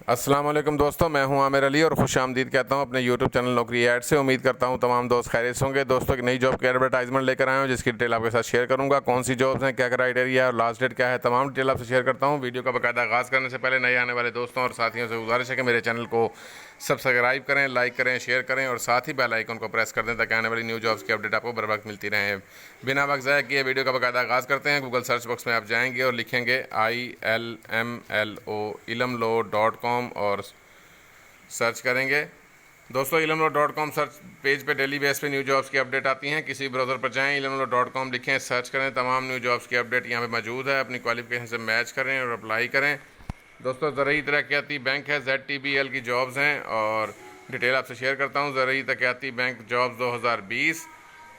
अस्सलाम वालेकुम दोस्तों, मैं हूं आमिर अली और खुश आमदीद कहता हूं अपने यूट्यूब चैनल नौकरी ऐड से। उम्मीद करता हूं तमाम दोस्त खैरियत से होंगे। दोस्तों, एक नई जॉब की एडवर्टाइजमेंट लेकर आया हूं जिसकी डिटेल आपके साथ शेयर करूंगा। कौन सी जॉब्स हैं, क्या क्राइटेरिया है और लास्ट डेट क्या है, तमाम डिटेल आपसे शेयर करता हूं। वीडियो का बाकायदा आगाज़ करने से पहले नए आने वाले दोस्तों और साथियों से गुजारिश है कि मेरे चैनल को सब्सक्राइब करें, लाइक करें, शेयर करें और साथ ही बेल आइकन को प्रेस कर दें ताकि आने वाली न्यू जॉब्स की अपडेट आपको बर वक्त मिलती रहे। बिना वक्त ज़ाया किए वीडियो का बाकायदा आगाज़ करते हैं। गूगल सर्च बॉक्स में आप जाएंगे और लिखेंगे ilmlo.com और सर्च करेंगे। दोस्तों, ilmlo.com सर्च पेज पे डेली बेस पे न्यू जॉब्स की अपडेट आती हैं। किसी ब्राउज़र पर जाएं, ilmlo.com लिखें, सर्च करें, तमाम न्यू जॉब्स की अपडेट यहाँ पे मौजूद है। अपनी क्वालिफिकेशन से मैच करें और अप्लाई करें। दोस्तों, ज़राई तरक्याती बैंक है, ZTBL की जॉब्स हैं और डिटेल आपसे शेयर करता हूँ। ज़राई तरक्याती बैंक जॉब्स 2020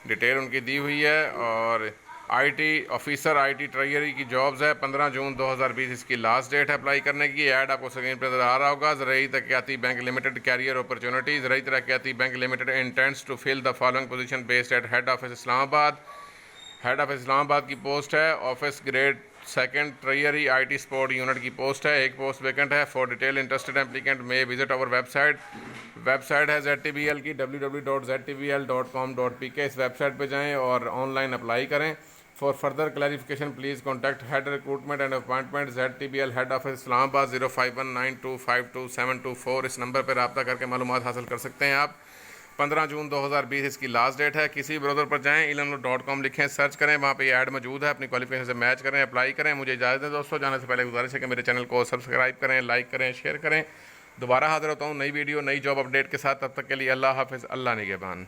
डिटेल उनकी दी हुई है और IT ऑफिसर IT ट्रेजरी की जॉब्स है। 15 जून 2020 इसकी लास्ट डेट है अप्लाई करने की। ऐड आपको स्क्रीन पर नजर आ रहा होगा। Zarai Taraqiati bank limited career opportunity. Zarai Taraqiati bank limited intends to fill the following position based at head office Islamabad. Head office Islamabad की पोस्ट है। Office grade second treasury IT support unit की पोस्ट है। एक पोस्ट वैकेंट है। For detail interested applicant may visit our website है ZTBL की www.ztbl.com.pk। इस website पे जाएं और ऑनलाइन अप्लाई करें। For further clarification please contact head recruitment and appointment ZTBL head office Islamabad 0519252724। इस नंबर पर रब्ता करके मालूमात हासिल कर सकते हैं आप। 15 जून 2020 इसकी लास्ट डेट है। किसी ब्राउज़र पर जाएं, ilmlo.com लिखें, सर्च करें, वहाँ पे ये ऐड मौजूद है। अपनी क्वालिफिकेशन से मैच करें, अप्लाई करें। मुझे इजाज़त दें दोस्तों, जाने से पहले गुजारिश है कि मेरे चैनल को सब्सक्राइब करें, लाइक करें, शेयर करें। दोबारा हाजिर होता हूँ नई वीडियो नई जॉब अपडेट के साथ। तब तक के लिए अल्लाह हाफिज़, अल्लाह निगहबान।